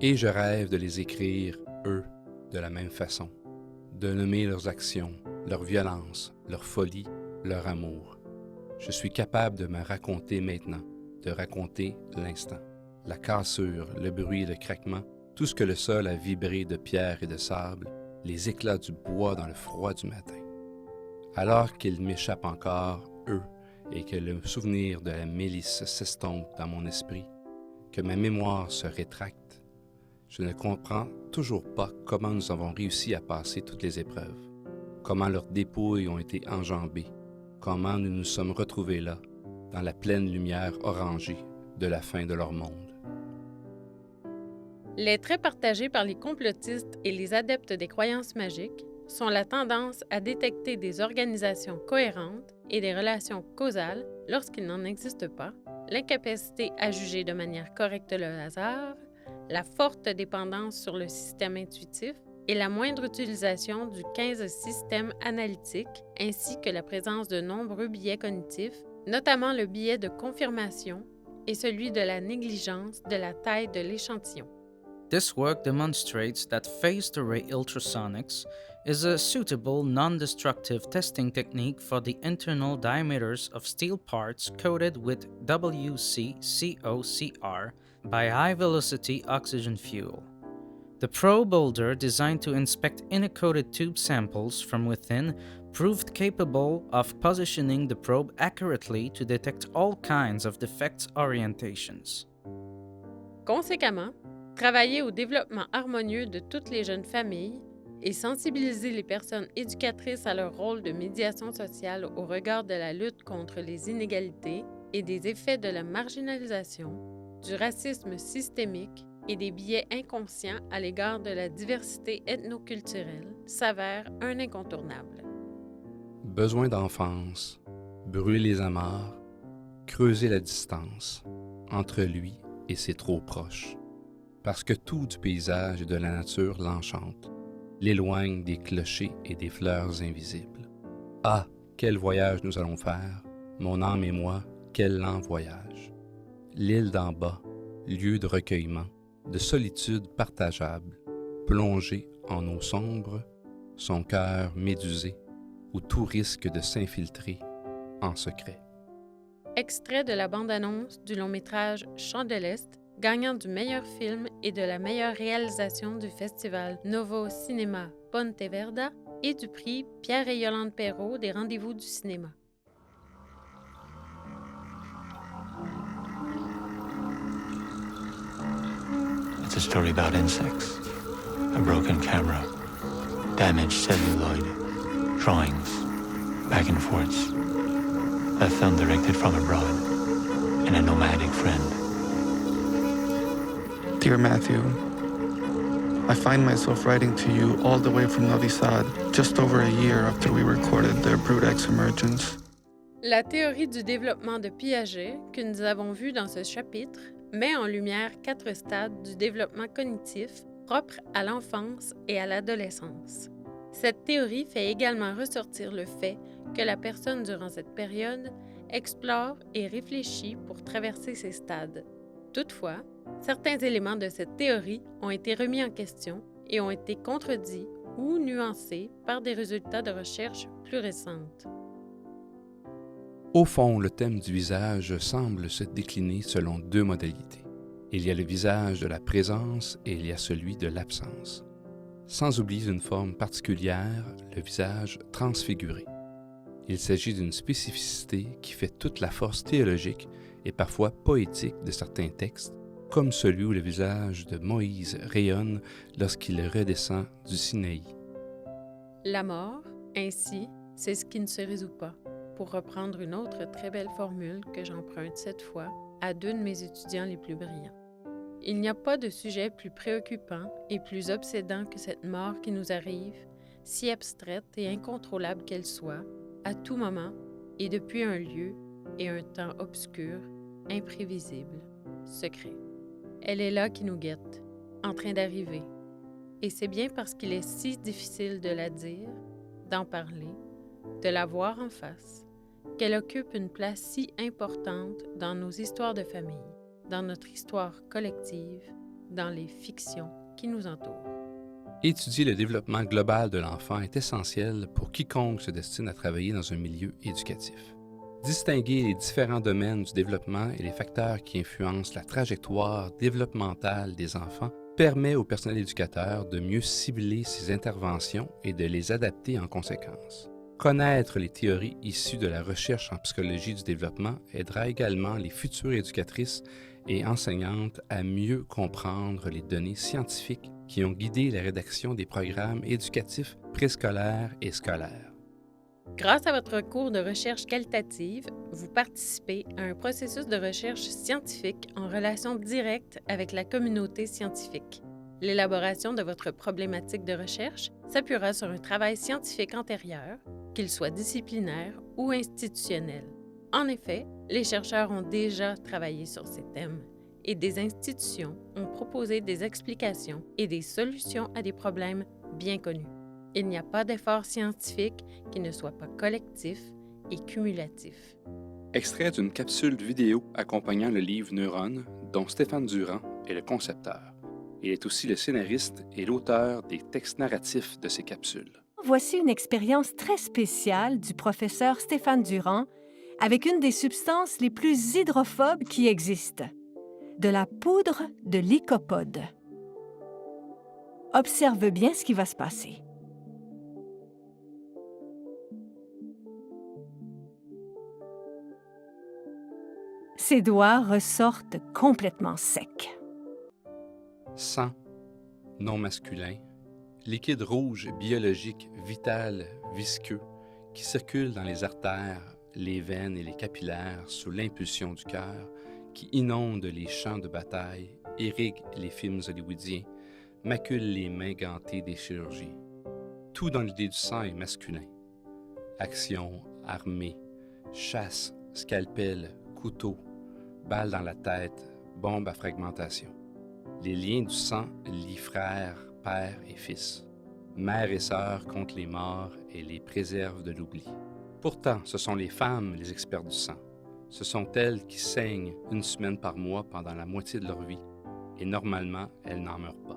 Et je rêve de les écrire, eux, de la même façon, de nommer leurs actions, leur violence, leur folie, leur amour. Je suis capable de me raconter maintenant, de raconter l'instant. La cassure, le bruit et le craquement, tout ce que le sol a vibré de pierre et de sable, les éclats du bois dans le froid du matin. Alors qu'ils m'échappent encore, eux, et que le souvenir de la mélisse s'estompe dans mon esprit, que ma mémoire se rétracte, je ne comprends toujours pas comment nous avons réussi à passer toutes les épreuves, comment leurs dépouilles ont été enjambées, comment nous nous sommes retrouvés là, dans la pleine lumière orangée de la fin de leur monde. Les traits partagés par les complotistes et les adeptes des croyances magiques sont la tendance à détecter des organisations cohérentes et des relations causales lorsqu'il n'en existe pas, l'incapacité à juger de manière correcte le hasard, la forte dépendance sur le système intuitif et la moindre utilisation du 15 système analytique, ainsi que la présence de nombreux biais cognitifs, notamment le biais de confirmation et celui de la négligence de la taille de l'échantillon. This work demonstrates that phased array ultrasonics is a suitable non-destructive testing technique for the internal diameters of steel parts coated with WCCOCR by high-velocity oxygen fuel. The probe holder, designed to inspect inner-coated tube samples from within, proved capable of positioning the probe accurately to detect all kinds of defects orientations. Conséquemment, travailler au développement harmonieux de toutes les jeunes familles et sensibiliser les personnes éducatrices à leur rôle de médiation sociale au regard de la lutte contre les inégalités et des effets de la marginalisation, du racisme systémique et des biais inconscients à l'égard de la diversité ethnoculturelle s'avère un incontournable. Besoin d'enfance, brûler les amarres, creuser la distance entre lui et ses trop proches. Parce que tout du paysage et de la nature l'enchante, l'éloigne des clochers et des fleurs invisibles. Ah, quel voyage nous allons faire, mon âme et moi, quel lent voyage. L'île d'en bas, lieu de recueillement, de solitude partageable, plongée en eau sombre, son cœur médusé, où tout risque de s'infiltrer en secret. Extrait de la bande-annonce du long-métrage Chants de l'Est, gagnant du meilleur film et de la meilleure réalisation du festival Novo Cinema Ponte Verda et du prix Pierre et Yolande Perrault des Rendez-vous du cinéma. It's a story about insects, a broken camera, damaged celluloid, drawings, back and forths, a film directed from abroad, and a nomadic friend. Dear Matthew, I find myself writing to you all the way from Novi Sad, just over a year after we recorded the Brood X emergence. La théorie du développement de Piaget, que nous avons vue dans ce chapitre, met en lumière 4 stades du développement cognitif propres à l'enfance et à l'adolescence. Cette théorie fait également ressortir le fait que la personne durant cette période explore et réfléchit pour traverser ces stades. Toutefois, certains éléments de cette théorie ont été remis en question et ont été contredits ou nuancés par des résultats de recherches plus récentes. Au fond, le thème du visage semble se décliner selon 2 modalités. Il y a le visage de la présence et il y a celui de l'absence. Sans oublier une forme particulière, le visage transfiguré. Il s'agit d'une spécificité qui fait toute la force théologique et parfois poétique de certains textes, comme celui où le visage de Moïse rayonne lorsqu'il redescend du Sinaï. La mort, ainsi, c'est ce qui ne se résout pas, pour reprendre une autre très belle formule que j'emprunte cette fois à 2 de mes étudiants les plus brillants. Il n'y a pas de sujet plus préoccupant et plus obsédant que cette mort qui nous arrive, si abstraite et incontrôlable qu'elle soit, à tout moment et depuis un lieu et un temps obscur, imprévisible, secret. Elle est là qui nous guette, en train d'arriver. Et c'est bien parce qu'il est si difficile de la dire, d'en parler, de la voir en face, qu'elle occupe une place si importante dans nos histoires de famille, dans notre histoire collective, dans les fictions qui nous entourent. Étudier le développement global de l'enfant est essentiel pour quiconque se destine à travailler dans un milieu éducatif. Distinguer les différents domaines du développement et les facteurs qui influencent la trajectoire développementale des enfants permet au personnel éducateur de mieux cibler ses interventions et de les adapter en conséquence. Connaître les théories issues de la recherche en psychologie du développement aidera également les futures éducatrices et enseignantes à mieux comprendre les données scientifiques qui ont guidé la rédaction des programmes éducatifs préscolaires et scolaires. Grâce à votre cours de recherche qualitative, vous participez à un processus de recherche scientifique en relation directe avec la communauté scientifique. L'élaboration de votre problématique de recherche s'appuiera sur un travail scientifique antérieur, qu'il soit disciplinaire ou institutionnel. En effet, les chercheurs ont déjà travaillé sur ces thèmes et des institutions ont proposé des explications et des solutions à des problèmes bien connus. Il n'y a pas d'effort scientifique qui ne soit pas collectif et cumulatif. Extrait d'une capsule vidéo accompagnant le livre Neurones, dont Stéphane Durand est le concepteur. Il est aussi le scénariste et l'auteur des textes narratifs de ces capsules. Voici une expérience très spéciale du professeur Stéphane Durand avec une des substances les plus hydrophobes qui existent, de la poudre de lycopode. Observe bien ce qui va se passer. Ses doigts ressortent complètement secs. Sang, non masculin, liquide rouge biologique vital, visqueux, qui circule dans les artères, les veines et les capillaires sous l'impulsion du cœur, qui inonde les champs de bataille, irrigue les films hollywoodiens, macule les mains gantées des chirurgies. Tout dans l'idée du sang est masculin. Action, armée, chasse, scalpel, couteau, balle dans la tête, bombe à fragmentation. Les liens du sang lient frères, père et fils. Mère et sœur contre les morts et les préservent de l'oubli. Pourtant, ce sont les femmes les experts du sang. Ce sont elles qui saignent une semaine par mois pendant la moitié de leur vie. Et normalement, elles n'en meurent pas.